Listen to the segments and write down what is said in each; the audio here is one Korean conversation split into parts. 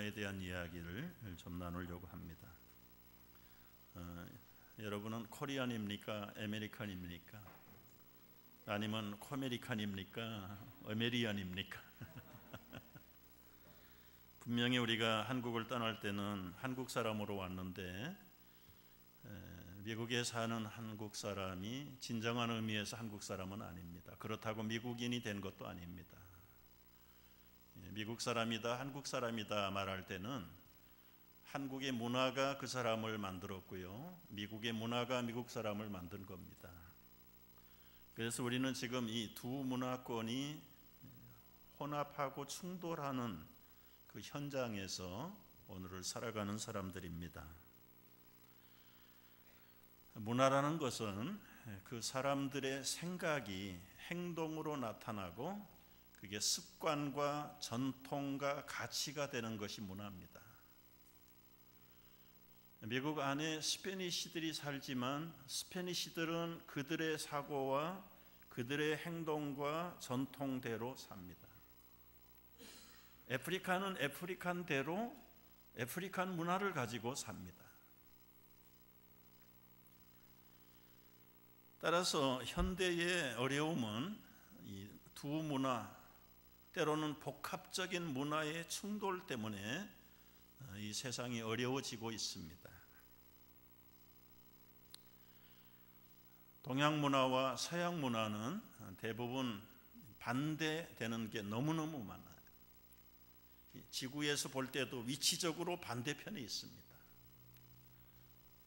성경에 대한 이야기를 좀 나누려고 합니다. 여러분은 코리안입니까? 아메리칸입니까? 아니면 코메리칸입니까? 아메리안입니까? 분명히 우리가 한국을 떠날 때는 한국 사람으로 왔는데 미국에 사는 한국 사람이 진정한 의미에서 한국 사람은 아닙니다. 그렇다고 미국인이 된 것도 아닙니다. 미국 사람이다, 한국 사람이다 말할 때는 한국의 문화가 그 사람을 만들었고요, 미국의 문화가 미국 사람을 만든 겁니다. 그래서 우리는 지금 이 두 문화권이 혼합하고 충돌하는 그 현장에서 오늘을 살아가는 사람들입니다. 문화라는 것은 그 사람들의 생각이 행동으로 나타나고 그게 습관과 전통과 가치가 되는 것이 문화입니다. 미국 안에 스페니시들이 살지만 스페니시들은 그들의 사고와 그들의 행동과 전통대로 삽니다. 아프리카는 아프리칸대로 아프리칸 문화를 가지고 삽니다. 따라서 현대의 어려움은 이 두 문화, 때로는 복합적인 문화의 충돌 때문에 이 세상이 어려워지고 있습니다. 동양 문화와 서양 문화는 대부분 반대되는 게 너무너무 많아요. 지구에서 볼 때도 위치적으로 반대편에 있습니다.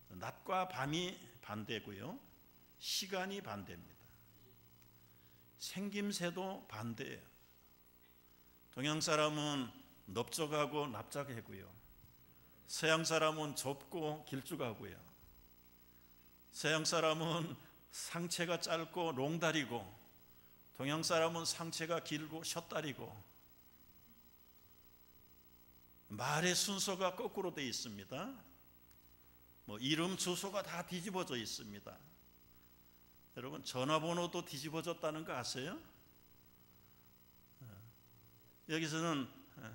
낮과 밤이 반대고요, 시간이 반대입니다. 생김새도 반대예요. 동양 사람은 넓적하고 납작하고요, 서양 사람은 좁고 길쭉하고요, 서양 사람은 상체가 짧고 롱다리고 동양 사람은 상체가 길고 숏다리고 말의 순서가 거꾸로 되어 있습니다. 이름 주소가 다 뒤집어져 있습니다. 여러분, 전화번호도 뒤집어졌다는 거 아세요? 여기서는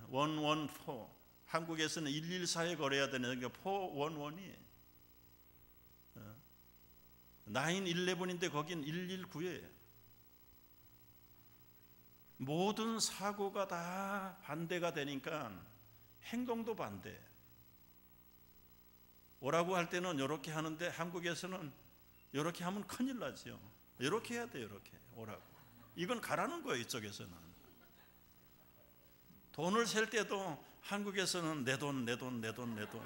114, 한국에서는 114에 걸어야 되는 게 411이 911인데 거긴 119예요. 모든 사고가 다 반대가 되니까 행동도 반대. 오라고 할 때는 이렇게 하는데 한국에서는 이렇게 하면 큰일 나죠. 이렇게 해야 돼요. 이렇게 오라고. 이건 가라는 거예요. 이쪽에서는. 돈을 셀 때도 한국에서는 내 돈, 내 돈, 내 돈, 내 돈.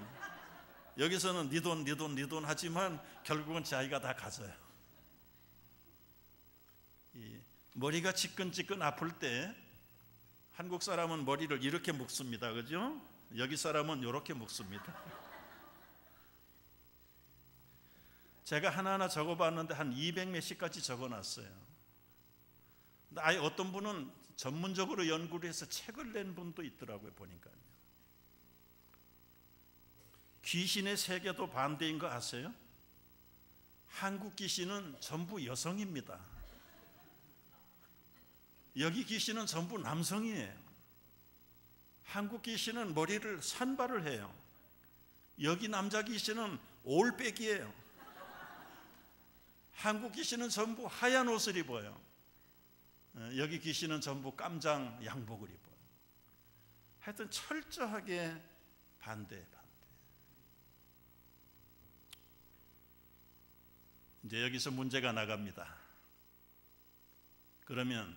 여기서는 네 돈, 네 돈, 네 돈 하지만 결국은 자기가 다 가져요. 머리가 지끈지끈 아플 때 한국 사람은 머리를 이렇게 묶습니다. 그죠? 여기 사람은 이렇게 묶습니다. 제가 하나하나 적어봤는데 한 200몇십 가지 적어놨어요. 근데 아예 어떤 분은 전문적으로 연구를 해서 책을 낸 분도 있더라고요. 보니까요. 귀신의 세계도 반대인 거 아세요? 한국 귀신은 전부 여성입니다. 여기 귀신은 전부 남성이에요. 한국 귀신은 머리를 산발을 해요. 여기 남자 귀신은 올백이에요. 한국 귀신은 전부 하얀 옷을 입어요. 여기 귀신은 전부 깜장 양복을 입어요. 하여튼 철저하게 반대. 이제 여기서 문제가 나갑니다. 그러면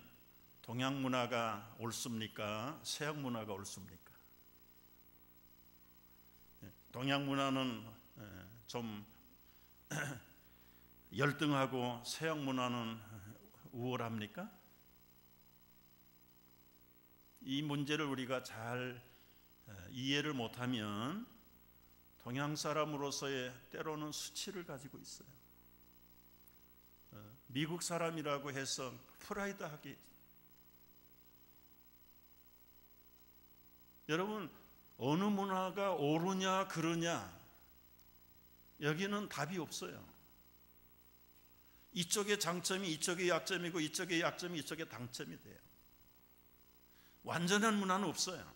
동양 문화가 옳습니까? 서양 문화가 옳습니까? 동양 문화는 좀 열등하고 서양 문화는 우월합니까? 이 문제를 우리가 잘 이해를 못하면 동양 사람으로서의 때로는 수치를 가지고 있어요. 미국 사람이라고 해서 프라이드하게. 여러분, 어느 문화가 옳으냐 그르냐 여기는 답이 없어요. 이쪽의 장점이 이쪽의 약점이고 이쪽의 약점이 이쪽의 당점이 돼요. 완전한 문화는 없어요.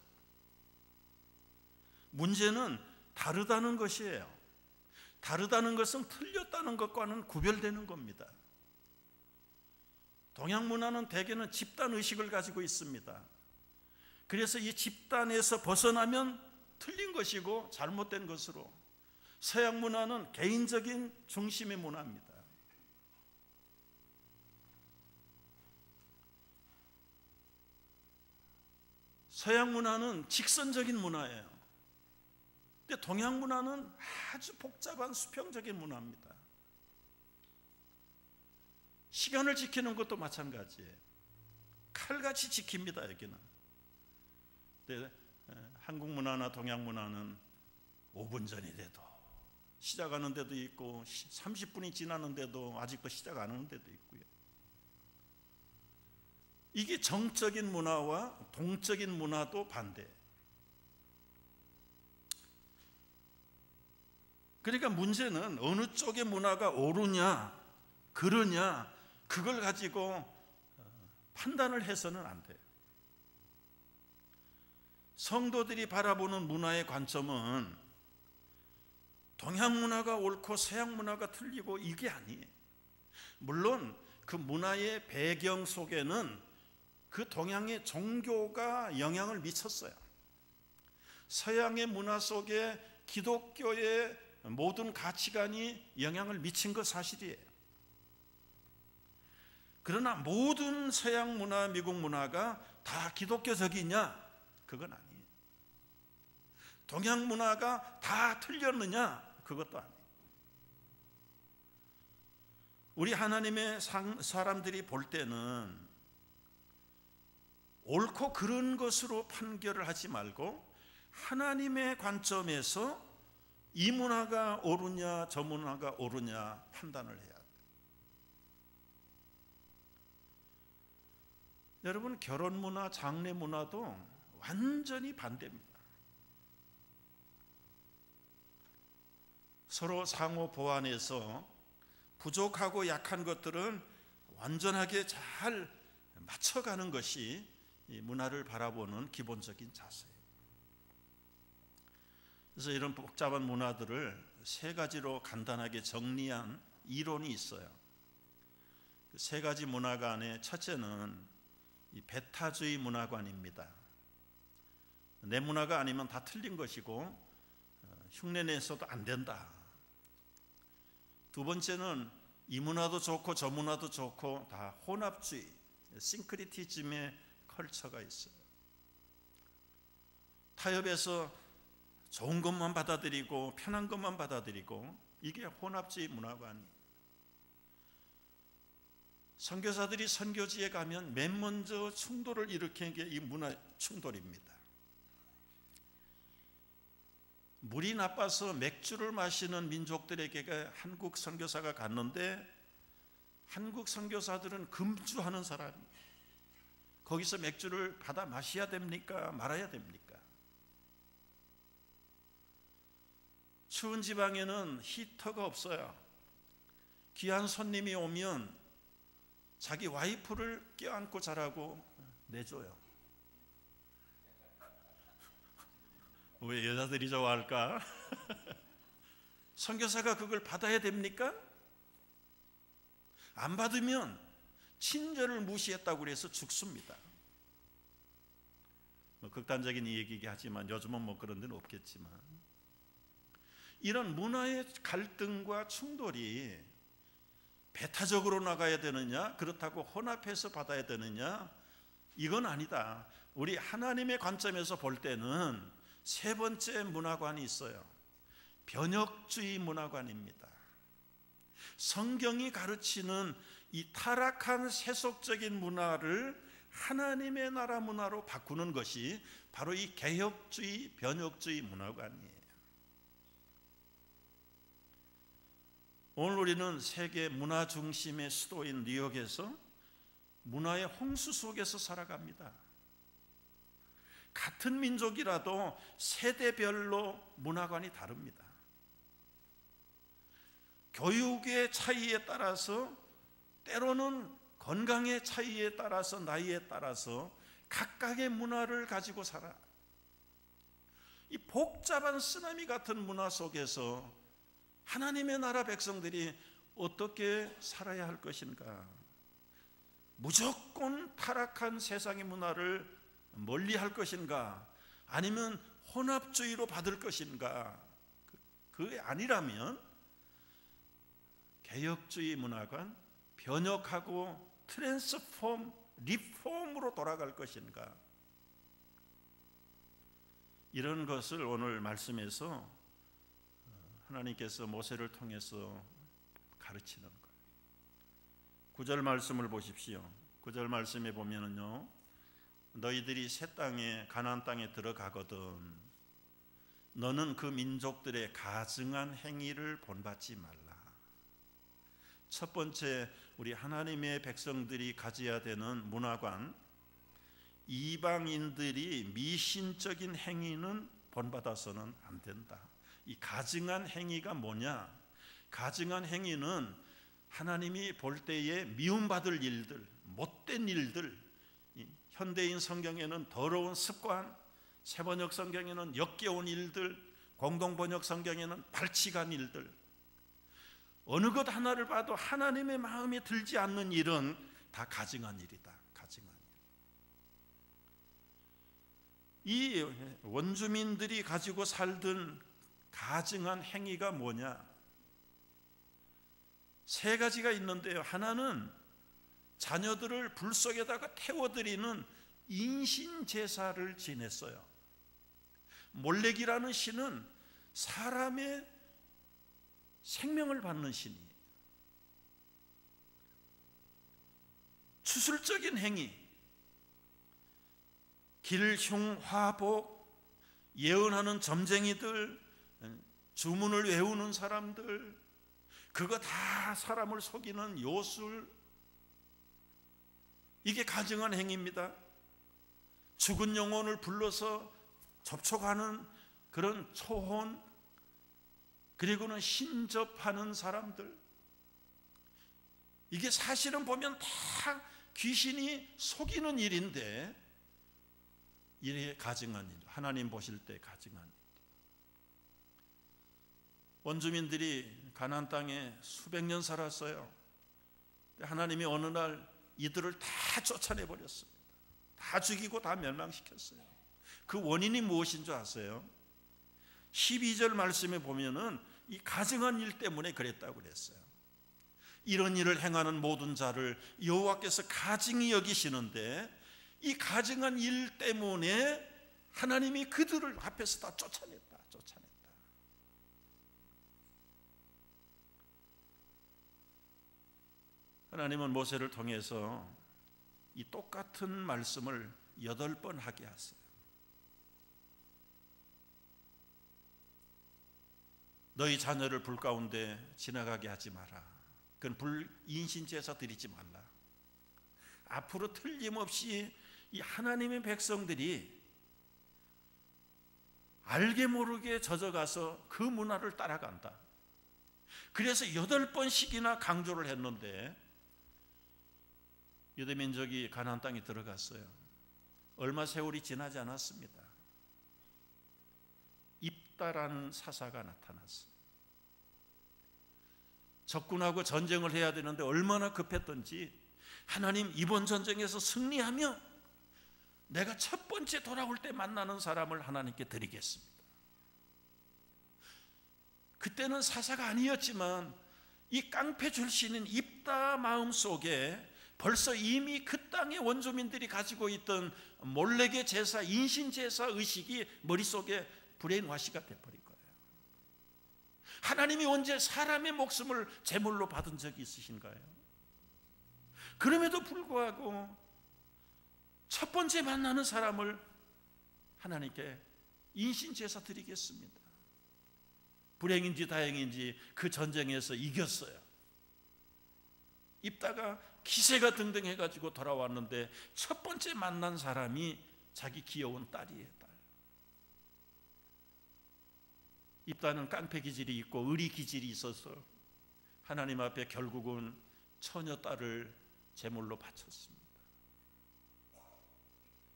문제는 다르다는 것이에요. 다르다는 것은 틀렸다는 것과는 구별되는 겁니다. 동양 문화는 대개는 집단 의식을 가지고 있습니다. 그래서 이 집단에서 벗어나면 틀린 것이고 잘못된 것으로, 서양 문화는 개인적인 중심의 문화입니다. 서양 문화는 직선적인 문화예요. 근데 동양 문화는 아주 복잡한 수평적인 문화입니다. 시간을 지키는 것도 마찬가지예요. 칼같이 지킵니다, 여기는. 근데 한국 문화나 동양 문화는 5분 전이 돼도 시작하는 데도 있고 30분이 지났는데도 아직도 시작 안 하는 데도 있고요. 이게 정적인 문화와 동적인 문화도 반대예요. 그러니까 문제는 어느 쪽의 문화가 옳으냐 그르냐 그걸 가지고 판단을 해서는 안 돼요. 성도들이 바라보는 문화의 관점은 동양 문화가 옳고 서양 문화가 틀리고 이게 아니에요. 물론 그 문화의 배경 속에는 그 동양의 종교가 영향을 미쳤어요. 서양의 문화 속에 기독교의 모든 가치관이 영향을 미친 것 사실이에요. 그러나 모든 서양 문화, 미국 문화가 다 기독교적이냐? 그건 아니에요. 동양 문화가 다 틀렸느냐? 그것도 아니에요. 우리 하나님의 사람들이 볼 때는 옳고 그른 것으로 판결을 하지 말고 하나님의 관점에서 이 문화가 옳으냐 저 문화가 옳으냐 판단을 해야 돼요. 여러분, 결혼 문화, 장례 문화도 완전히 반대입니다. 서로 상호 보완해서 부족하고 약한 것들은 완전하게 잘 맞춰가는 것이 이 문화를 바라보는 기본적인 자세예요. 그래서 이런 복잡한 문화들을 세 가지로 간단하게 정리한 이론이 있어요. 그 세 가지 문화관의 첫째는 이 배타주의 문화관입니다. 내 문화가 아니면 다 틀린 것이고 흉내내서도 안 된다. 두 번째는 이 문화도 좋고 저 문화도 좋고 다 혼합주의, 싱크리티즘의 컬처가 있어요. 타협해서 좋은 것만 받아들이고 편한 것만 받아들이고 이게 혼합주의 문화관이에요. 선교사들이 선교지에 가면 맨 먼저 충돌을 일으키는 게 이 문화 충돌입니다. 물이 나빠서 맥주를 마시는 민족들에게 한국 선교사가 갔는데 한국 선교사들은 금주하는 사람이에요. 거기서 맥주를 받아 마셔야 됩니까? 말아야 됩니까? 추운 지방에는 히터가 없어요. 귀한 손님이 오면 자기 와이프를 껴안고 자라고 내줘요. 왜 여자들이 좋아할까? 선교사가 그걸 받아야 됩니까? 안 받으면 친절을 무시했다고 해서 죽습니다. 극단적인 얘기이긴 하지만 요즘은 뭐 그런 데는 없겠지만 이런 문화의 갈등과 충돌이 배타적으로 나가야 되느냐, 그렇다고 혼합해서 받아야 되느냐, 이건 아니다. 우리 하나님의 관점에서 볼 때는 세 번째 문화관이 있어요. 변혁주의 문화관입니다. 성경이 가르치는 이 타락한 세속적인 문화를 하나님의 나라 문화로 바꾸는 것이 바로 이 개혁주의, 변혁주의 문화관이에요. 오늘 우리는 세계 문화 중심의 수도인 뉴욕에서 문화의 홍수 속에서 살아갑니다. 같은 민족이라도 세대별로 문화관이 다릅니다. 교육의 차이에 따라서, 때로는 건강의 차이에 따라서, 나이에 따라서 각각의 문화를 가지고 살아. 이 복잡한 쓰나미 같은 문화 속에서 하나님의 나라 백성들이 어떻게 살아야 할 것인가? 무조건 타락한 세상의 문화를 멀리할 것인가? 아니면 혼합주의로 받을 것인가? 그게 아니라면 개혁주의 문화관 변혁하고 트랜스폼, 리폼으로 돌아갈 것인가? 이런 것을 오늘 말씀에서 하나님께서 모세를 통해서 가르치는 거예요. 9절 말씀을 보십시오. 9절 말씀에 보면은요, 너희들이 새 땅에 가나안 땅에 들어가거든 너는 그 민족들의 가증한 행위를 본받지 말라. 첫 번째, 우리 하나님의 백성들이 가져야 되는 문화관, 이방인들이 미신적인 행위는 본받아서는 안 된다. 이 가증한 행위가 뭐냐? 가증한 행위는 하나님이 볼 때에 미움받을 일들, 못된 일들, 현대인 성경에는 더러운 습관, 새번역 성경에는 역겨운 일들, 공동번역 성경에는 발칙한 일들, 어느 것 하나를 봐도 하나님의 마음에 들지 않는 일은 다 가증한 일이다. 가증한 일. 이 원주민들이 가지고 살던 가증한 행위가 뭐냐? 세 가지가 있는데요. 하나는 자녀들을 불 속에다가 태워드리는 인신 제사를 지냈어요. 몰렉이라는 신은 사람의 생명을 받는 신이에요. 추술적인 행위, 길흉화복, 예언하는 점쟁이들, 주문을 외우는 사람들, 그거 다 사람을 속이는 요술, 이게 가증한 행위입니다. 죽은 영혼을 불러서 접촉하는 그런 초혼, 그리고는 신접하는 사람들, 이게 사실은 보면 다 귀신이 속이는 일인데 이게 가증한 일, 하나님 보실 때 가증한 일. 원주민들이 가나안 땅에 수백 년 살았어요. 하나님이 어느 날 이들을 다 쫓아내버렸습니다. 다 죽이고 다 멸망시켰어요. 그 원인이 무엇인 줄 아세요? 12절 말씀에 보면은 이 가증한 일 때문에 그랬다고 그랬어요. 이런 일을 행하는 모든 자를 여호와께서 가증히 여기시는데 이 가증한 일 때문에 하나님이 그들을 앞에서 다 쫓아냈다. 하나님은 모세를 통해서 이 똑같은 말씀을 8번 하게 하세요. 너희 자녀를 불 가운데 지나가게 하지 마라. 그건 불인신제사 드리지 말라. 앞으로 틀림없이 이 하나님의 백성들이 알게 모르게 젖어가서 그 문화를 따라간다. 그래서 8번씩이나 강조를 했는데 유대민족이 가나안 땅에 들어갔어요. 얼마 세월이 지나지 않았습니다. 입다라는 사사가 나타났어요. 적군하고 전쟁을 해야 되는데 얼마나 급했던지 하나님 이번 전쟁에서 승리하면 내가 첫 번째 돌아올 때 만나는 사람을 하나님께 드리겠습니다. 그때는 사사가 아니었지만 이 깡패 출신인 입다 마음속에 벌써 이미 그 땅의 원주민들이 가지고 있던 몰렉의 제사, 인신제사 의식이 머릿속에 브레인와시가 돼버린 거예요. 하나님이 언제 사람의 목숨을 제물로 받은 적이 있으신가요? 그럼에도 불구하고 첫 번째 만나는 사람을 하나님께 인신제사 드리겠습니다. 불행인지 다행인지 그 전쟁에서 이겼어요. 입다가 기세가 등등해가지고 돌아왔는데 첫 번째 만난 사람이 자기 귀여운 딸이에요. 딸. 입다는 깡패 기질이 있고 의리 기질이 있어서 하나님 앞에 결국은 처녀 딸을 제물로 바쳤습니다.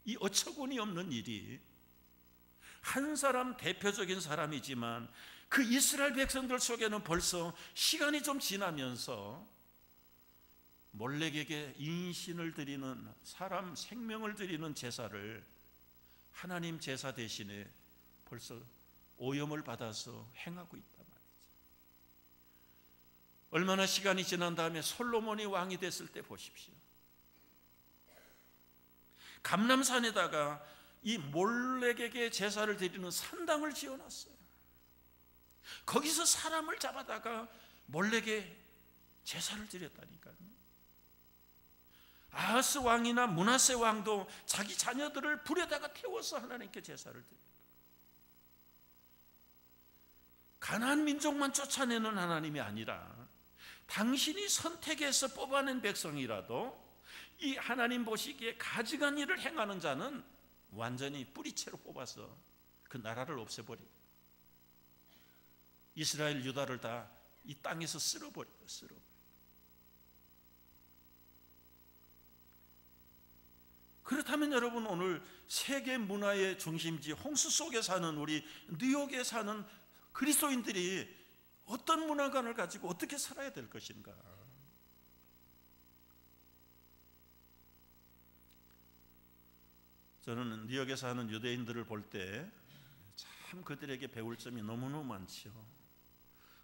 이 어처구니 없는 일이 한 사람, 대표적인 사람이지만 그 이스라엘 백성들 속에는 벌써 시간이 좀 지나면서 몰렉에게 인신을 드리는, 사람 생명을 드리는 제사를 하나님 제사 대신에 벌써 오염을 받아서 행하고 있단 말이죠. 얼마나 시간이 지난 다음에 솔로몬이 왕이 됐을 때 보십시오. 감람산에다가 이 몰렉에게 제사를 드리는 산당을 지어놨어요. 거기서 사람을 잡아다가 몰렉에 제사를 드렸다니까요. 아하스 왕이나 므낫세 왕도 자기 자녀들을 불에다가 태워서 하나님께 제사를 드려요. 가나안 민족만 쫓아내는 하나님이 아니라 당신이 선택해서 뽑아낸 백성이라도 이 하나님 보시기에 가증한 일을 행하는 자는 완전히 뿌리채로 뽑아서 그 나라를 없애버려요. 이스라엘 유다를 다 이 땅에서 쓸어버려요. 그렇다면 여러분, 오늘 세계 문화의 중심지 홍수 속에 사는 우리 뉴욕에 사는 그리스도인들이 어떤 문화관을 가지고 어떻게 살아야 될 것인가? 저는 뉴욕에 사는 유대인들을 볼 때 참 그들에게 배울 점이 너무너무 많죠.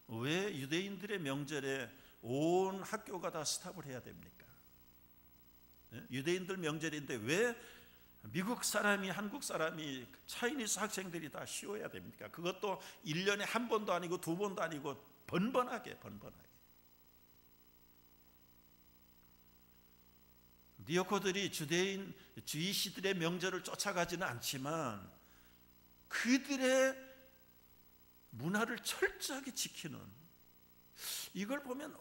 왜 유대인들의 명절에 온 학교가 다 스탑을 해야 됩니까? 유대인들 명절인데 왜 미국 사람이, 한국 사람이, 차이니스 학생들이 다 쉬어야 됩니까? 그것도 1년에 한 번도 아니고 두 번도 아니고 번번하게. 뉴요커들이 주이시들의 명절을 쫓아가지는 않지만 그들의 문화를 철저하게 지키는, 이걸 보면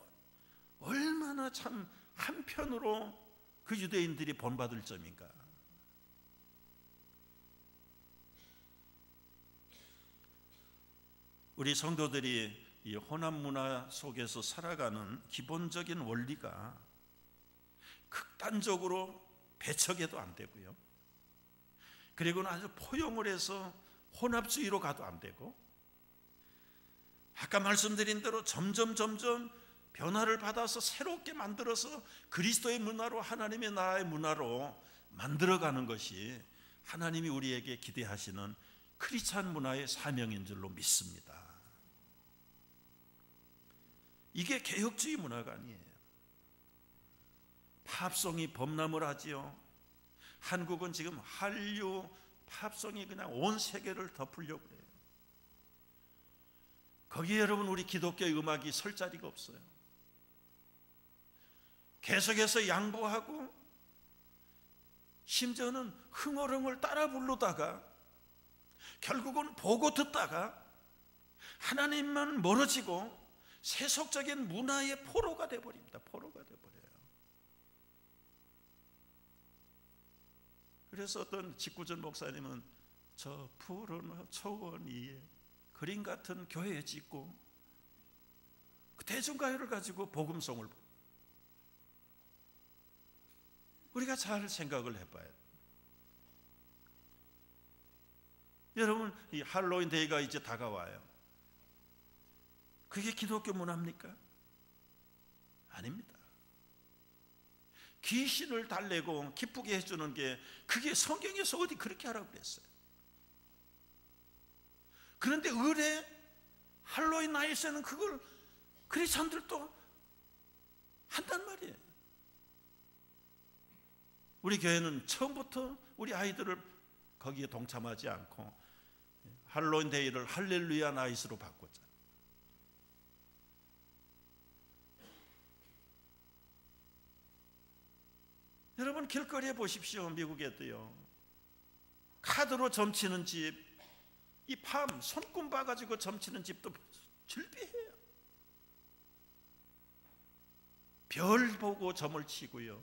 얼마나 참 한편으로 그 유대인들이 본받을 점인가. 우리 성도들이 이 혼합 문화 속에서 살아가는 기본적인 원리가 극단적으로 배척해도 안 되고요, 그리고는 아주 포용을 해서 혼합주의로 가도 안 되고, 아까 말씀드린 대로 점점 변화를 받아서 새롭게 만들어서 그리스도의 문화로, 하나님의 나라의 문화로 만들어가는 것이 하나님이 우리에게 기대하시는 크리스찬 문화의 사명인 줄로 믿습니다. 이게 개혁주의 문화가 아니에요. 팝송이 범람을 하지요. 한국은 지금 한류 팝송이 그냥 온 세계를 덮으려고 해요. 거기에 여러분, 우리 기독교의 음악이 설 자리가 없어요. 계속해서 양보하고 심지어는 흥얼흥얼 따라 부르다가 결국은 보고 듣다가 하나님만 멀어지고 세속적인 문화의 포로가 되어버립니다. 포로가 되어버려요. 그래서 어떤 직구전 목사님은 저 푸른 초원 위에 그림 같은 교회 짓고 그 대중가요를 가지고 복음송을, 우리가 잘 생각을 해봐요. 여러분, 이 할로윈 데이가 이제 다가와요. 그게 기독교 문화입니까? 아닙니다. 귀신을 달래고 기쁘게 해주는 게, 그게 성경에서 어디 그렇게 하라고 그랬어요. 그런데 의뢰 할로윈 나이트에는 그걸 크리스천들도 한단 말이에요. 우리 교회는 처음부터 우리 아이들을 거기에 동참하지 않고 할로윈 데이를 할렐루야 나이트로 바꿨잖아요. 여러분, 길거리에 보십시오. 미국에도요, 카드로 점치는 집, 이 밤 손금 봐가지고 점치는 집도 즐비해요. 별 보고 점을 치고요,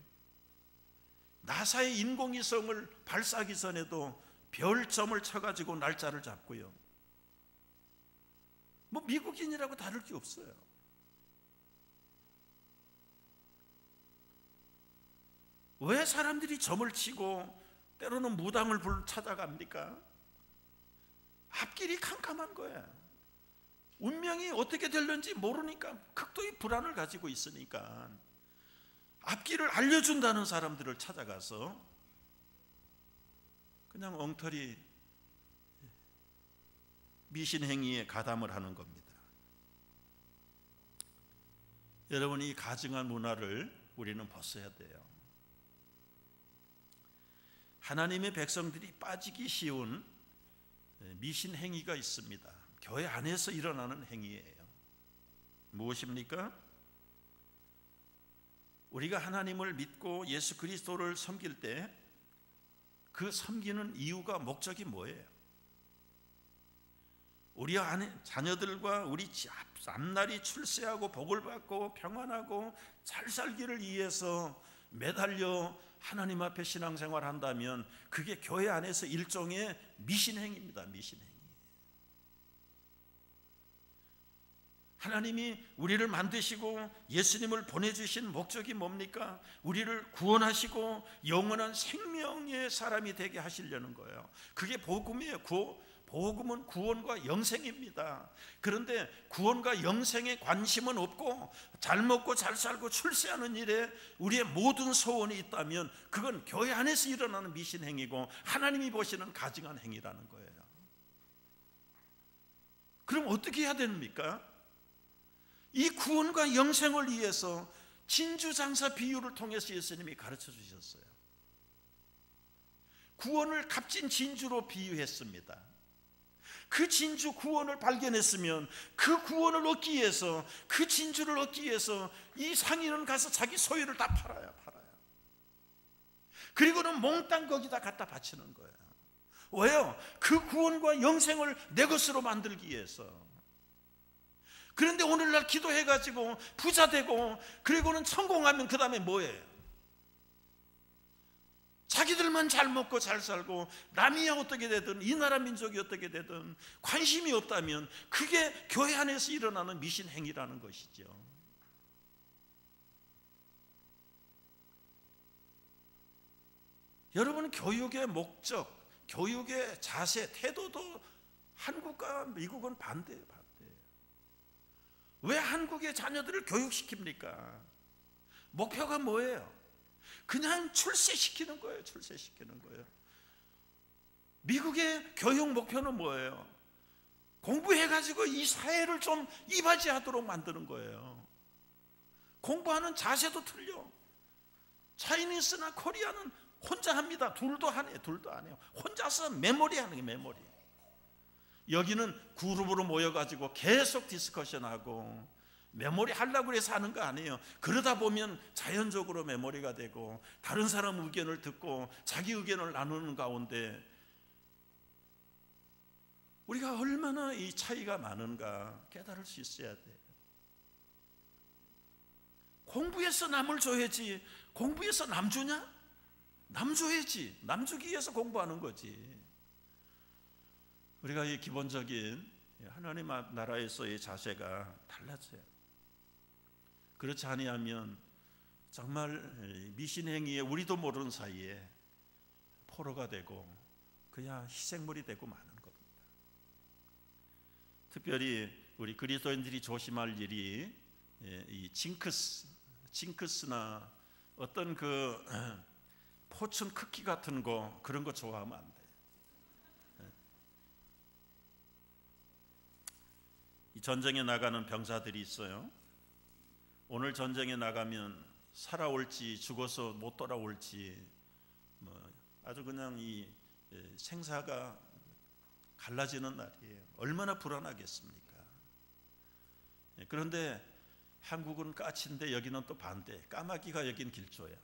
나사의 인공위성을 발사하기 전에도 별점을 쳐가지고 날짜를 잡고요. 뭐 미국인이라고 다를 게 없어요. 왜 사람들이 점을 치고 때로는 무당을 찾아갑니까? 앞길이 캄캄한 거야. 운명이 어떻게 될는지 모르니까 극도의 불안을 가지고 있으니까 앞길을 알려준다는 사람들을 찾아가서 그냥 엉터리 미신행위에 가담을 하는 겁니다. 여러분, 이 가증한 문화를 우리는 벗어야 돼요. 하나님의 백성들이 빠지기 쉬운 미신행위가 있습니다. 교회 안에서 일어나는 행위예요. 무엇입니까? 우리가 하나님을 믿고 예수 그리스도를 섬길 때 그 섬기는 이유가, 목적이 뭐예요? 우리 안에 자녀들과 우리 앞날이 출세하고 복을 받고 평안하고 잘 살기를 위해서 매달려 하나님 앞에 신앙생활 한다면 그게 교회 안에서 일종의 미신행위입니다. 미신행위. 하나님이 우리를 만드시고 예수님을 보내주신 목적이 뭡니까? 우리를 구원하시고 영원한 생명의 사람이 되게 하시려는 거예요. 그게 복음이에요. 복음은 구원과 영생입니다. 그런데 구원과 영생에 관심은 없고 잘 먹고 잘 살고 출세하는 일에 우리의 모든 소원이 있다면 그건 교회 안에서 일어나는 미신행위고 하나님이 보시는 가증한 행위라는 거예요. 그럼 어떻게 해야 됩니까? 이 구원과 영생을 위해서 진주장사 비유를 통해서 예수님이 가르쳐 주셨어요. 구원을 값진 진주로 비유했습니다. 그 진주 구원을 발견했으면 그 구원을 얻기 위해서, 그 진주를 얻기 위해서 이 상인은 가서 자기 소유를 다 팔아요. 그리고는 몽땅 거기다 갖다 바치는 거예요. 왜요? 그 구원과 영생을 내 것으로 만들기 위해서. 그런데 오늘날 기도해가지고 부자 되고 그리고는 성공하면 그 다음에 뭐예요? 자기들만 잘 먹고 잘 살고 남이 어떻게 되든 이 나라 민족이 어떻게 되든 관심이 없다면 그게 교회 안에서 일어나는 미신행위라는 것이죠. 여러분, 교육의 목적, 교육의 자세, 태도도 한국과 미국은 반대예요. 왜 한국의 자녀들을 교육시킵니까? 목표가 뭐예요? 그냥 출세시키는 거예요. 출세시키는 거예요. 미국의 교육 목표는 뭐예요? 공부해가지고 이 사회를 좀 이바지하도록 만드는 거예요. 공부하는 자세도 틀려. 차이니스나 코리아는 혼자 합니다. 둘도 안 해요. 혼자서 메모리 하는 게 메모리. 여기는 그룹으로 모여가지고 계속 디스커션하고 메모리 하려고 해서 하는 거 아니에요. 그러다 보면 자연적으로 메모리가 되고 다른 사람 의견을 듣고 자기 의견을 나누는 가운데 우리가 얼마나 이 차이가 많은가 깨달을 수 있어야 돼요. 공부해서 남을 줘야지 공부해서 남 주냐? 남 줘야지. 남 주기 위해서 공부하는 거지. 우리가 이 기본적인 하나님 나라에서의 자세가 달라져요. 그렇지 아니하면 정말 미신행위에 우리도 모르는 사이에 포로가 되고 그냥 희생물이 되고 마는 겁니다. 특별히 우리 그리스도인들이 조심할 일이 이 징크스나 어떤 그 포춘 쿠키 같은 거 그런 거 좋아하면 안 돼요. 이 전쟁에 나가는 병사들이 있어요. 오늘 전쟁에 나가면 살아올지 죽어서 못 돌아올지 아주 그냥 이 생사가 갈라지는 날이에요. 얼마나 불안하겠습니까? 그런데 한국은 까치인데 여기는 또 반대. 까마귀가 여긴 길조야.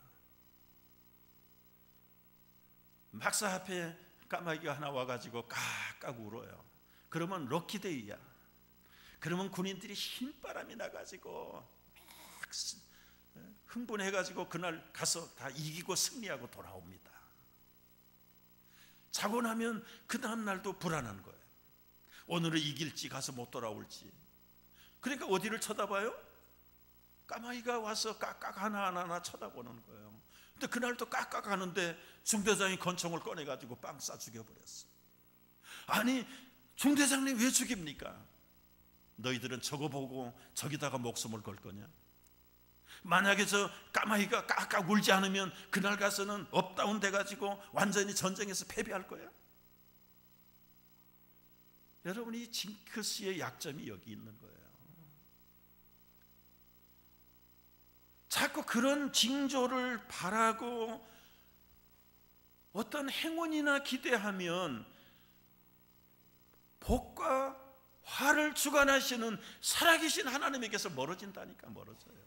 막사 앞에 까마귀가 하나 와가지고 깍깍 울어요. 그러면 럭키데이야. 그러면 군인들이 흰바람이 나가지고 막 흥분해가지고 그날 가서 다 이기고 승리하고 돌아옵니다. 자고 나면 그 다음날도 불안한 거예요. 오늘은 이길지 가서 못 돌아올지. 그러니까 어디를 쳐다봐요? 까마귀가 와서 깍깍 하나하나 쳐다보는 거예요. 근데 그날 또 깍깍 하는데 중대장이 권총을 꺼내가지고 빵 쏴 죽여버렸어. 아니 중대장님 왜 죽입니까? 너희들은 저거 보고 저기다가 목숨을 걸 거냐? 만약에 저 까마귀가 깍깍 울지 않으면 그날 가서는 업다운 돼가지고 완전히 전쟁에서 패배할 거야. 여러분, 이 징크스의 약점이 여기 있는 거예요. 자꾸 그런 징조를 바라고 어떤 행운이나 기대하면 복과 화를 주관하시는 살아계신 하나님에게서 멀어진다니까. 멀어져요.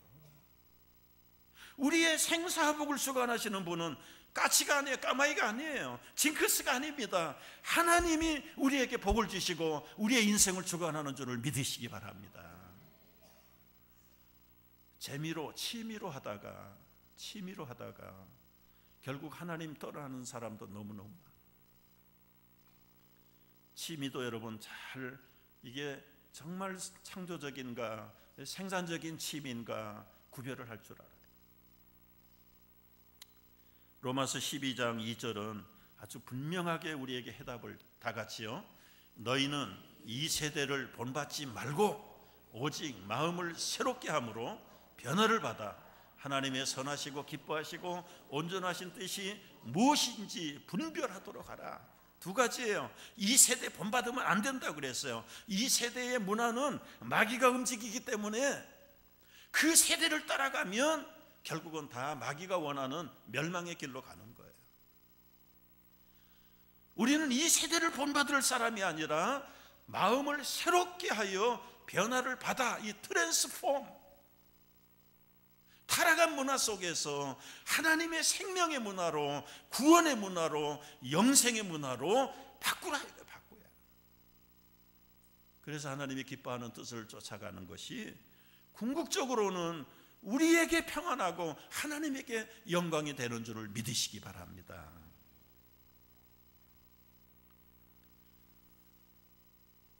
우리의 생사복을 주관하시는 분은 까치가 아니에요. 까마귀가 아니에요. 징크스가 아닙니다. 하나님이 우리에게 복을 주시고 우리의 인생을 주관하는 줄을 믿으시기 바랍니다. 재미로 취미로 하다가 결국 하나님 떠나는 사람도 너무너무 많아요. 취미도 여러분 잘, 이게 정말 창조적인가 생산적인 취미인가 구별을 할 줄 알아요. 로마서 12장 2절은 아주 분명하게 우리에게 해답을 다 같이요. 너희는 이 세대를 본받지 말고 오직 마음을 새롭게 함으로 변화를 받아 하나님의 선하시고 기뻐하시고 온전하신 뜻이 무엇인지 분별하도록 하라. 두 가지예요. 이 세대 본받으면 안 된다고 그랬어요. 이 세대의 문화는 마귀가 움직이기 때문에 그 세대를 따라가면 결국은 다 마귀가 원하는 멸망의 길로 가는 거예요. 우리는 이 세대를 본받을 사람이 아니라 마음을 새롭게 하여 변화를 받아, 이 트랜스폼, 타락한 문화 속에서 하나님의 생명의 문화로, 구원의 문화로, 영생의 문화로 바꾸라. 바꾸야. 그래서 하나님이 기뻐하는 뜻을 쫓아가는 것이 궁극적으로는 우리에게 평안하고 하나님에게 영광이 되는 줄을 믿으시기 바랍니다.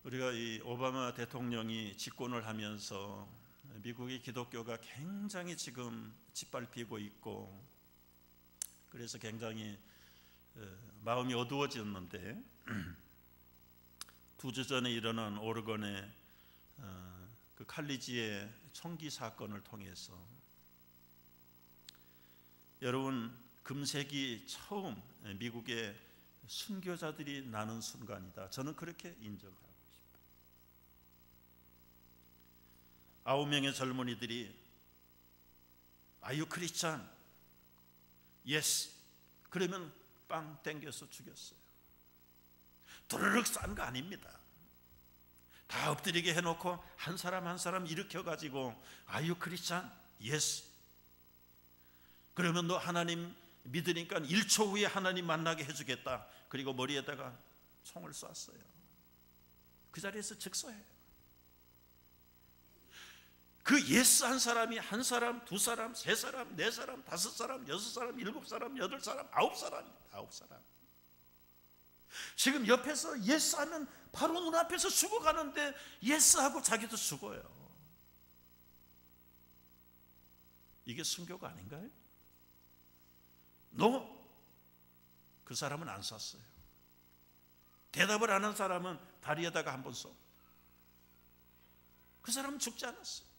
우리가 이 오바마 대통령이 집권을 하면서 미국의 기독교가 굉장히 지금 짓밟히고 있고, 그래서 굉장히 마음이 어두워졌는데, 2주 전에 일어난 오레곤의 그 칼리지의 총기 사건을 통해서 여러분, 금세기 처음 미국의 순교자들이 나는 순간이다. 저는 그렇게 인정하고 싶어요. 9명의 젊은이들이 Are you Christian? Yes. 그러면 빵 땡겨서 죽였어요. 도르륵 싼 거 아닙니다. 다 엎드리게 해놓고 한 사람 한 사람 일으켜가지고 Are you Christian? Yes. 그러면 너 하나님 믿으니까 1초 후에 하나님 만나게 해주겠다. 그리고 머리에다가 총을 쐈어요. 그 자리에서 즉사해요. 그 예스 한 사람이 한 사람, 두 사람, 세 사람, 네 사람, 다섯 사람, 여섯 사람, 일곱 사람, 여덟 사람, 아홉 사람. 지금 옆에서 예스 하면 바로 눈앞에서 죽어가는데 예스 하고 자기도 죽어요. 이게 순교가 아닌가요? 그 사람은 안 쐈어요. 대답을 안 한 사람은 다리에다가 한 번 쏘고, 그 사람은 죽지 않았어요.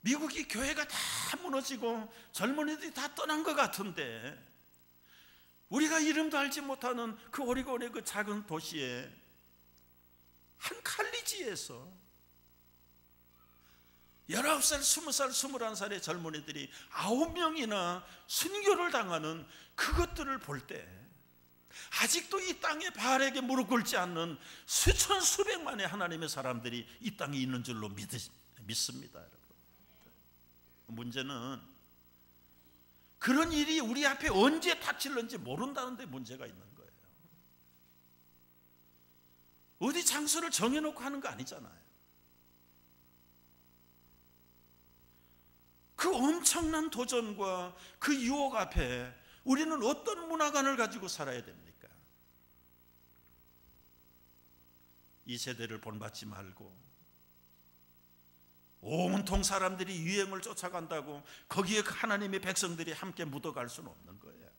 미국이 교회가 다 무너지고 젊은이들이 다 떠난 것 같은데, 우리가 이름도 알지 못하는 그 오리곤의 그 작은 도시에 한 칼리지에서 19살, 20살, 21살의 젊은이들이 9명이나 순교를 당하는 그것들을 볼 때, 아직도 이 땅에 바알에게 무릎 꿇지 않는 수천 수백만의 하나님의 사람들이 이 땅에 있는 줄로 믿습니다. 여러분, 문제는 그런 일이 우리 앞에 언제 닥칠는지 모른다는 데 문제가 있는 거예요. 어디 장소를 정해놓고 하는 거 아니잖아요. 그 엄청난 도전과 그 유혹 앞에 우리는 어떤 문화관을 가지고 살아야 됩니까? 이 세대를 본받지 말고 온통 사람들이 유행을 쫓아간다고 거기에 하나님의 백성들이 함께 묻어갈 수는 없는 거예요.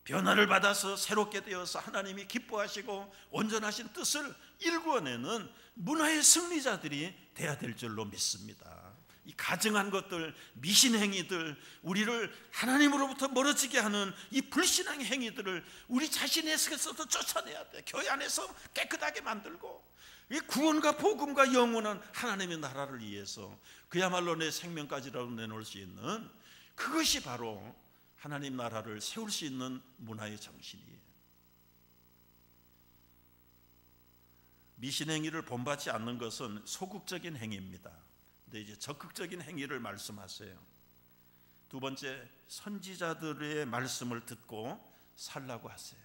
변화를 받아서 새롭게 되어서 하나님이 기뻐하시고 온전하신 뜻을 일구어내는 문화의 승리자들이 돼야 될 줄로 믿습니다. 이 가증한 것들, 미신행위들, 우리를 하나님으로부터 멀어지게 하는 이 불신앙의 행위들을 우리 자신에서도 쫓아내야 돼. 교회 안에서 깨끗하게 만들고, 이 구원과 복음과 영원한 하나님의 나라를 위해서 그야말로 내 생명까지라도 내놓을 수 있는, 그것이 바로 하나님 나라를 세울 수 있는 문화의 정신이에요. 미신행위를 본받지 않는 것은 소극적인 행위입니다. 근데 이제 적극적인 행위를 말씀하세요. 두 번째, 선지자들의 말씀을 듣고 살라고 하세요.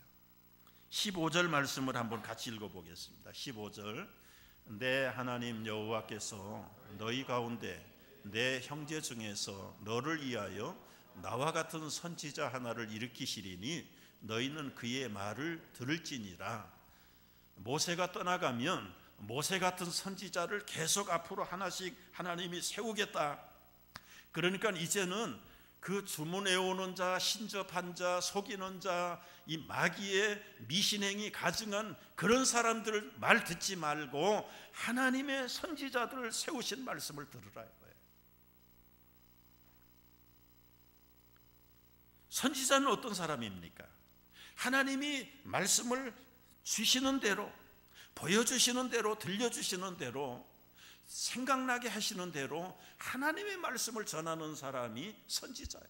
15절 말씀을 한번 같이 읽어보겠습니다. 15절, 내 하나님 여호와께서 너희 가운데 내 형제 중에서 너를 위하여 나와 같은 선지자 하나를 일으키시리니 너희는 그의 말을 들을지니라. 모세가 떠나가면 모세 같은 선지자를 계속 앞으로 하나씩 하나님이 세우겠다. 그러니까 이제는 그 주문해오는 자, 신접한 자, 속이는 자, 이 마귀의 미신행이 가증한 그런 사람들 말 듣지 말고 하나님의 선지자들을 세우신 말씀을 들으라 이거예요. 선지자는 어떤 사람입니까? 하나님이 말씀을 주시는 대로, 보여주시는 대로, 들려주시는 대로, 생각나게 하시는 대로 하나님의 말씀을 전하는 사람이 선지자예요.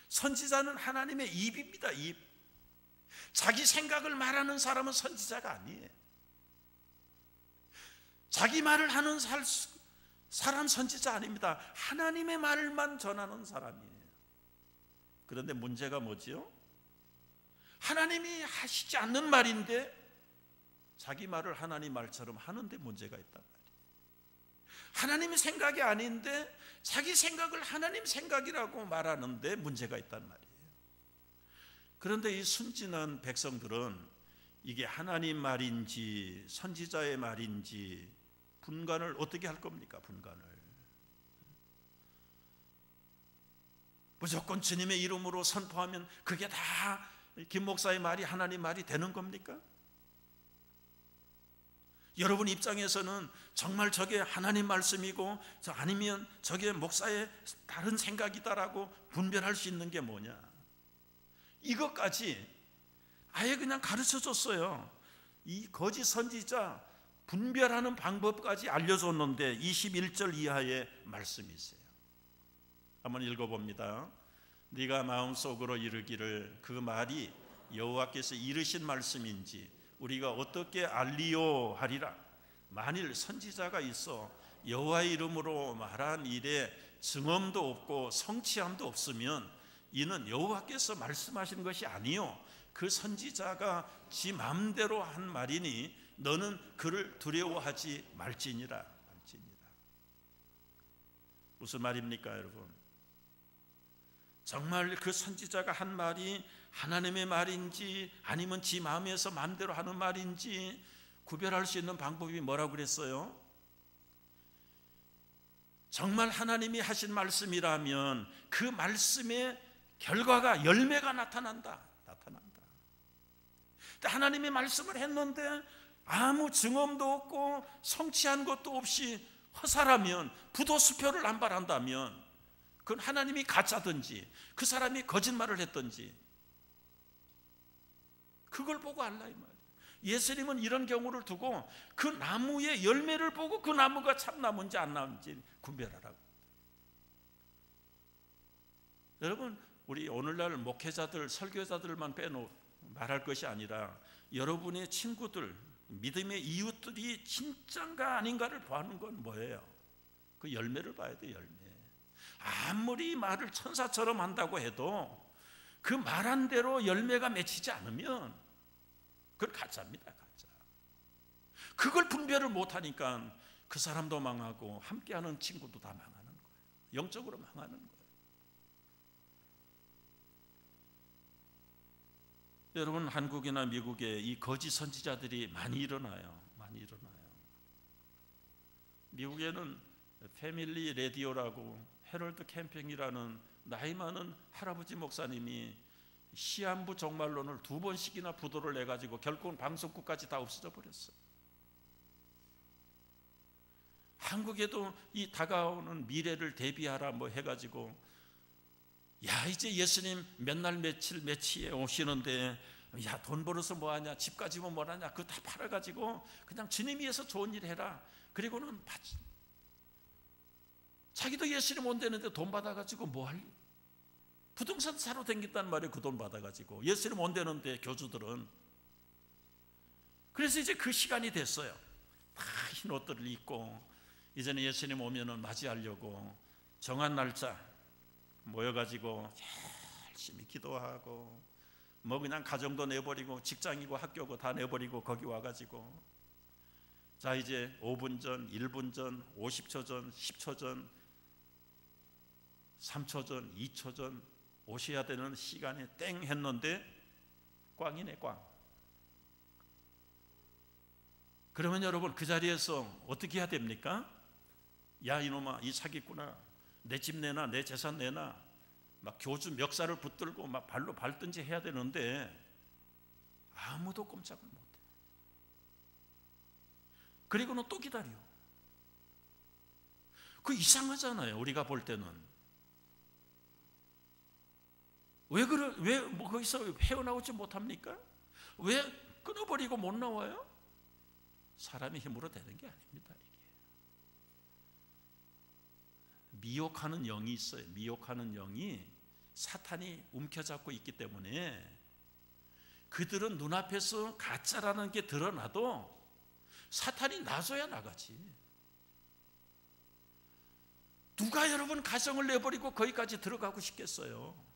선지자는 하나님의 입입니다. 입. 자기 생각을 말하는 사람은 선지자가 아니에요. 자기 말을 하는 사람 선지자 아닙니다. 하나님의 말만 전하는 사람이에요. 그런데 문제가 뭐지요? 하나님이 하시지 않는 말인데 자기 말을 하나님 말처럼 하는데 문제가 있단 말이에요. 하나님의 생각이 아닌데 자기 생각을 하나님 생각이라고 말하는데 문제가 있단 말이에요. 그런데 이 순진한 백성들은 이게 하나님 말인지 선지자의 말인지 분간을 어떻게 할 겁니까? 분간을 무조건 주님의 이름으로 선포하면 그게 다 김 목사의 말이 하나님 말이 되는 겁니까? 여러분 입장에서는 정말 저게 하나님 말씀이고 아니면 저게 목사의 다른 생각이다라고 분별할 수 있는 게 뭐냐? 이것까지 아예 그냥 가르쳐 줬어요. 이 거짓 선지자 분별하는 방법까지 알려줬는데 21절 이하의 말씀이 있어요. 한번 읽어봅니다. 네가 마음속으로 이르기를 그 말이 여호와께서 이르신 말씀인지 우리가 어떻게 알리요 하리라. 만일 선지자가 있어 여호와의 이름으로 말한 일에 증언도 없고 성취함도 없으면 이는 여호와께서 말씀하신 것이 아니요 그 선지자가 지 마음대로 한 말이니 너는 그를 두려워하지 말지니라. 무슨 말입니까, 여러분? 정말 그 선지자가 한 말이 하나님의 말인지 아니면 지 마음에서 마음대로 하는 말인지 구별할 수 있는 방법이 뭐라고 그랬어요? 정말 하나님이 하신 말씀이라면 그 말씀의 결과가 열매가 나타난다. 하나님의 말씀을 했는데 아무 증언도 없고 성취한 것도 없이 허사라면, 부도수표를 남발한다면 그건 하나님이 가짜든지 그 사람이 거짓말을 했든지 그걸 보고 알라 이 말이에요. 예수님은 이런 경우를 두고 그 나무의 열매를 보고 그 나무가 참나무인지 안 나무인지 분별하라고. 여러분, 우리 오늘날 목회자들, 설교자들만 빼놓고 말할 것이 아니라 여러분의 친구들, 믿음의 이웃들이 진짠가 아닌가를 보는 건 뭐예요? 그 열매를 봐야 돼요. 열매. 아무리 말을 천사처럼 한다고 해도 그 말한 대로 열매가 맺히지 않으면 그건 가짜입니다. 가짜. 그걸 분별을 못하니까 그 사람도 망하고 함께하는 친구도 다 망하는 거예요. 영적으로 망하는 거예요. 여러분, 한국이나 미국에 이 거짓 선지자들이 많이 일어나요. 많이 일어나요. 미국에는 패밀리 라디오라고 헤럴드 캠핑이라는 나이 많은 할아버지 목사님이 시한부 종말론을 2번씩이나 부도를 내가지고 결국은 방송국까지 다 없어져 버렸어요. 한국에도 이 다가오는 미래를 대비하라 뭐 해가지고, 야 이제 예수님 몇 날 며칠 며칠에 오시는데 야 돈 벌어서 뭐하냐, 집 가지고 뭐하냐, 그거 다 팔아가지고 그냥 주님 위해서 좋은 일 해라. 그리고는 자기도 예수님 온다는데 돈 받아가지고 뭐할, 부동산 사러 댕긴단 말이에요. 그 돈 받아가지고 예수님 온다는데 교주들은. 그래서 이제 그 시간이 됐어요. 다 흰 옷들을 입고 이제는 예수님 오면은 맞이하려고 정한 날짜 모여가지고 열심히 기도하고 뭐 그냥 가정도 내버리고 직장이고 학교고 다 내버리고 거기 와가지고, 자 이제 5분 전, 1분 전, 50초 전, 10초 전, 3초 전, 2초 전 오셔야 되는 시간에 땡 했는데 꽝이네, 꽝. 그러면 여러분 그 자리에서 어떻게 해야 됩니까? 야 이놈아, 이 사기꾼아, 내 집 내놔, 내 재산 내놔, 막 교주 멱살을 붙들고 막 발로 밟든지 해야 되는데 아무도 꼼짝을 못해. 그리고는 또 기다려. 그 이상하잖아요. 우리가 볼 때는 왜 거기서 헤어나오지 못합니까? 왜 끊어버리고 못 나와요? 사람의 힘으로 되는 게 아닙니다. 미혹하는 영이 있어요. 미혹하는 영이 사탄이 움켜잡고 있기 때문에 그들은 눈앞에서 가짜라는 게 드러나도 사탄이 나서야 나가지. 누가 여러분 가정을 내버리고 거기까지 들어가고 싶겠어요?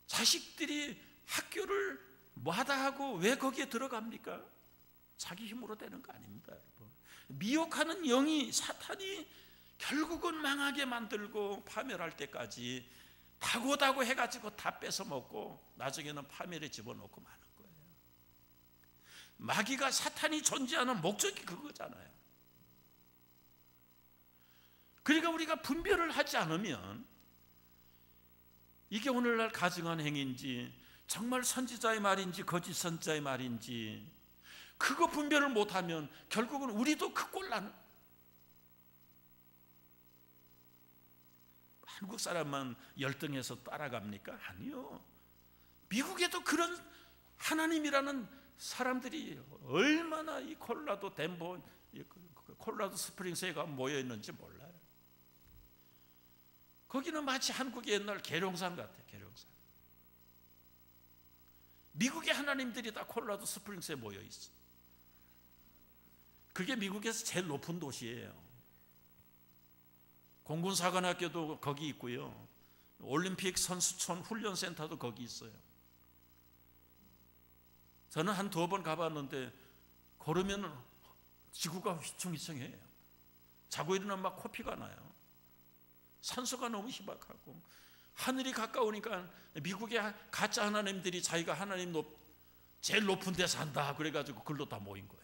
자식들이 학교를 마다하고 왜 거기에 들어갑니까? 자기 힘으로 되는 거 아닙니다, 여러분. 미혹하는 영이, 사탄이 결국은 망하게 만들고 파멸할 때까지 다고다고 해가지고 다 뺏어 먹고 나중에는 파멸에 집어넣고 마는 거예요. 마귀가, 사탄이 존재하는 목적이 그거잖아요. 그러니까 우리가 분별을 하지 않으면 이게 오늘날 가증한 행위인지 정말 선지자의 말인지 거짓 선지자의 말인지 그거 분별을 못하면 결국은 우리도 그 꼴나는. 한국 사람만 열등해서 따라갑니까? 아니요. 미국에도 그런 하나님이라는 사람들이 얼마나 이 콜라도 덴버, 콜라도 스프링스에 가면 모여 있는지 몰라요. 거기는 마치 한국의 옛날 계룡산 같아요. 계룡산. 미국의 하나님들이 다 콜라도 스프링스에 모여 있어. 그게 미국에서 제일 높은 도시예요. 공군사관학교도 거기 있고요. 올림픽 선수촌 훈련센터도 거기 있어요. 저는 한 2번 가봤는데 걸으면 지구가 휘청휘청해요. 자고 일어나면 막 코피가 나요. 산소가 너무 희박하고 하늘이 가까우니까 미국의 가짜 하나님들이 자기가 하나님 제일 높은 데 산다 그래가지고 글로 다 모인 거예요.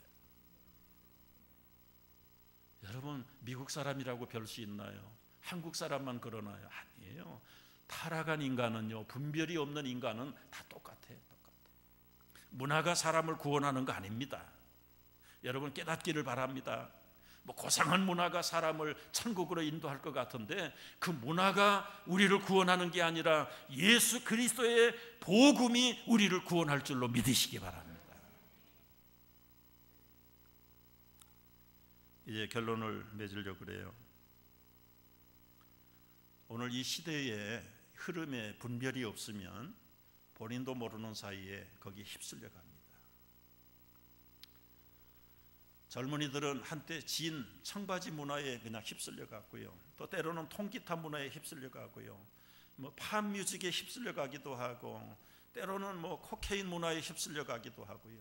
여러분, 미국 사람이라고 별 수 있나요? 한국 사람만 그러나요? 아니에요. 타락한 인간은요, 분별이 없는 인간은 다 똑같아요. 문화가 사람을 구원하는 거 아닙니다. 여러분 깨닫기를 바랍니다. 뭐 고상한 문화가 사람을 천국으로 인도할 것 같은데 그 문화가 우리를 구원하는 게 아니라 예수 그리스도의 복음이 우리를 구원할 줄로 믿으시기 바랍니다. 이제 결론을 맺으려고 그래요. 오늘 이 시대의 흐름에 분별이 없으면 본인도 모르는 사이에 거기에 휩쓸려 갑니다. 젊은이들은 한때 진, 청바지 문화에 그냥 휩쓸려 갔고요. 또 때로는 통기타 문화에 휩쓸려 가고요. 뭐 팝 뮤직에 휩쓸려 가기도 하고 때로는 뭐 코케인 문화에 휩쓸려 가기도 하고요.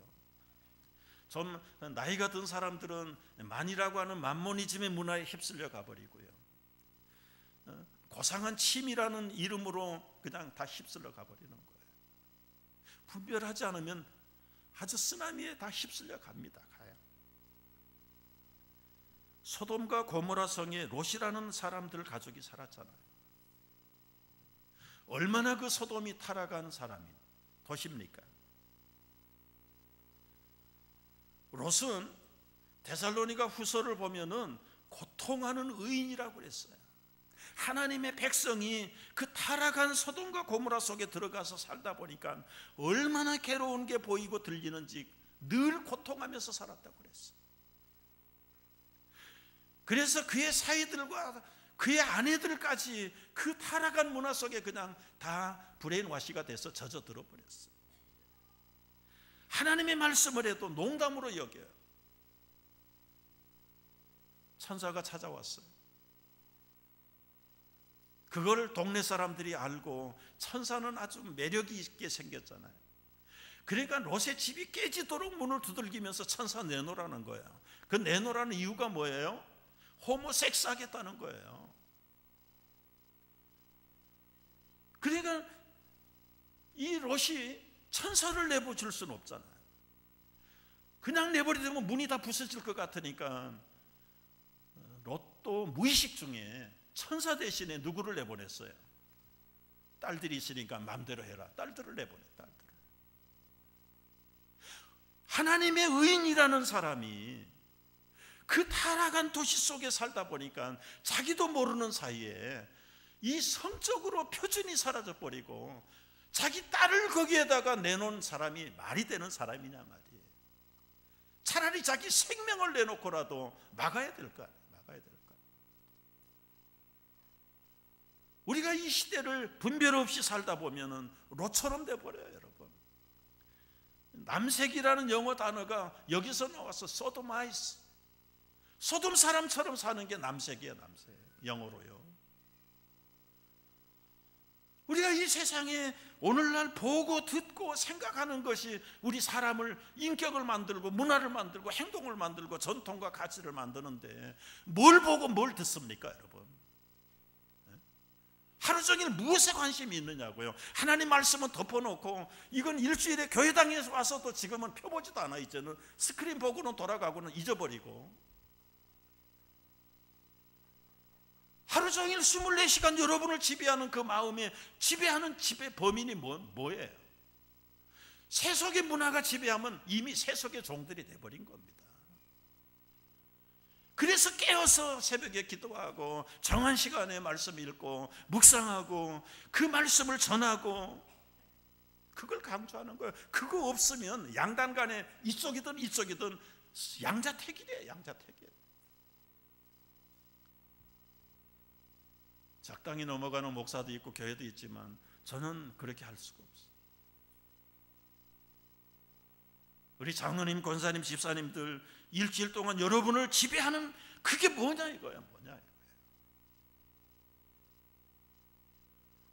좀 나이가 든 사람들은 만이라고 하는 만모니즘의 문화에 휩쓸려 가버리고요. 고상한 취미라는 이름으로 그냥 다 휩쓸려 가버리는 거예요. 분별하지 않으면 아주 쓰나미에 다 휩쓸려 갑니다. 가요. 소돔과 고모라 성에 롯이라는 사람들 가족이 살았잖아요. 얼마나 그 소돔이 타락한 도시입니까? 롯은 데살로니가 후서를 보면은 고통하는 의인이라고 그랬어요. 하나님의 백성이 그 타락한 소돔과 고모라 속에 들어가서 살다 보니까 얼마나 괴로운 게 보이고 들리는지 늘 고통하면서 살았다고 그랬어요. 그래서 그의 사위들과 그의 아내들까지 그 타락한 문화 속에 그냥 다 브레인와시가 돼서 젖어들어 버렸어요. 하나님의 말씀을 해도 농담으로 여겨요. 천사가 찾아왔어요. 그걸 동네 사람들이 알고 천사는 아주 매력이 있게 생겼잖아요. 그러니까 롯의 집이 깨지도록 문을 두들기면서 천사 내놓으라는 거예요. 그 내놓으라는 이유가 뭐예요? 호모섹스 하겠다는 거예요. 그러니까 이 롯이 천사를 내버릴 수는 없잖아요. 그냥 내버리면 문이 다 부서질 것 같으니까 롯도 무의식 중에 천사 대신에 누구를 내보냈어요? 딸들이 있으니까 마음대로 해라. 딸들을 내보내. 딸들을. 하나님의 의인이라는 사람이 그 타락한 도시 속에 살다 보니까 자기도 모르는 사이에 이 성적으로 표준이 사라져 버리고 자기 딸을 거기에다가 내놓은 사람이 말이 되는 사람이냐 말이에요. 차라리 자기 생명을 내놓고라도 막아야 될 거 아니에요. 막아야 될 거. 우리가 이 시대를 분별 없이 살다 보면은 롯처럼 돼 버려요, 여러분. 남색이라는 영어 단어가 여기서 나와서 소도마이스. 소돔 사람처럼 사는 게 남색이에요, 남색. 영어로요. 우리가 이 세상에 오늘날 보고 듣고 생각하는 것이 우리 사람을 인격을 만들고 문화를 만들고 행동을 만들고 전통과 가치를 만드는데 뭘 보고 뭘 듣습니까, 여러분? 하루 종일 무엇에 관심이 있느냐고요. 하나님 말씀은 덮어놓고 이건 일주일에 교회당에서 와서도 지금은 펴보지도 않아. 이제는 스크린 보고는 돌아가고는 잊어버리고 하루 종일 24시간 여러분을 지배하는 그 마음에 지배하는 지배 범인이 뭐예요? 세속의 문화가 지배하면 이미 세속의 종들이 돼버린 겁니다. 그래서 깨어서 새벽에 기도하고 정한 시간에 말씀 읽고 묵상하고 그 말씀을 전하고 그걸 강조하는 거예요. 그거 없으면 양단 간에 이쪽이든 이쪽이든 양자택일이에요. 양자택일. 적당히 넘어가는 목사도 있고 교회도 있지만 저는 그렇게 할 수가 없어요. 우리 장로님, 권사님, 집사님들 일주일 동안 여러분을 지배하는 그게 뭐냐 이거야. 뭐냐 이거야.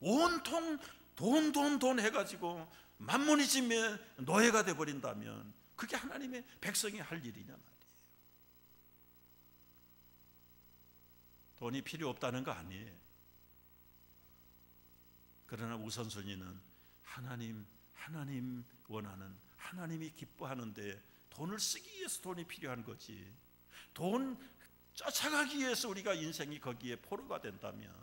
온통 돈 해가지고 만모니즘의 노예가 돼버린다면 그게 하나님의 백성이 할 일이냐 말이에요. 돈이 필요 없다는 거 아니에요. 그러나 우선순위는 하나님 원하는, 하나님이 기뻐하는데 돈을 쓰기 위해서 돈이 필요한 거지. 돈 쫓아가기 위해서 우리가 인생이 거기에 포로가 된다면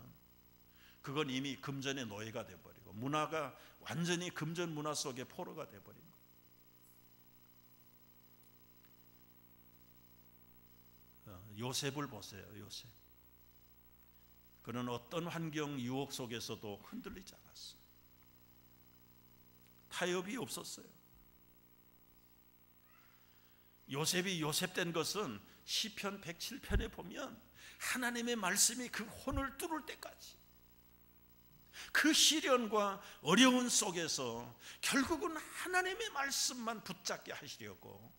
그건 이미 금전의 노예가 돼버리고 문화가 완전히 금전 문화 속에 포로가 돼버린 거예요. 요셉을 보세요. 요셉. 그는 어떤 환경 유혹 속에서도 흔들리지 않았어요. 타협이 없었어요. 요셉이 요셉된 것은 시편 107편에 보면 하나님의 말씀이 그 혼을 뚫을 때까지 그 시련과 어려운 속에서 결국은 하나님의 말씀만 붙잡게 하시려고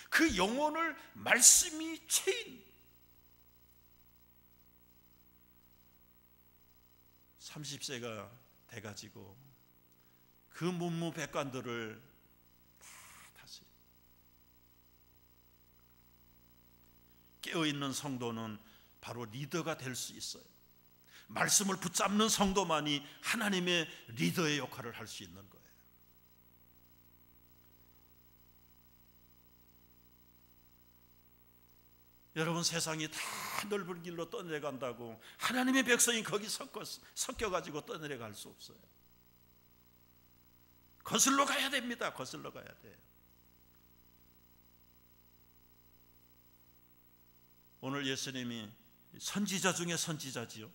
그 영혼을 말씀이 채인 30세가 돼가지고 그 문무백관들을 다 다스려. 깨어있는 성도는 바로 리더가 될 수 있어요. 말씀을 붙잡는 성도만이 하나님의 리더의 역할을 할 수 있는 거예요. 여러분, 세상이 다 넓은 길로 떠내려간다고 하나님의 백성이 거기 섞여가지고 떠내려갈 수 없어요. 거슬러 가야 됩니다. 거슬러 가야 돼요. 오늘 예수님이 선지자 중에 선지자지요.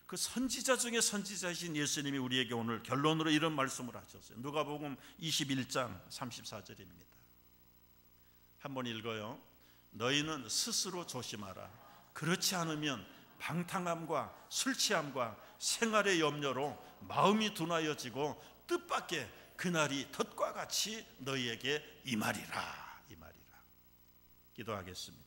그 선지자 중에 선지자이신 예수님이 우리에게 오늘 결론으로 이런 말씀을 하셨어요. 누가복음 21장 34절입니다. 한번 읽어요. 너희는 스스로 조심하라. 그렇지 않으면 방탕함과 술 취함과 생활의 염려로 마음이 둔하여지고 뜻밖의 그날이 덫과 같이 너희에게 임하리라. 기도하겠습니다.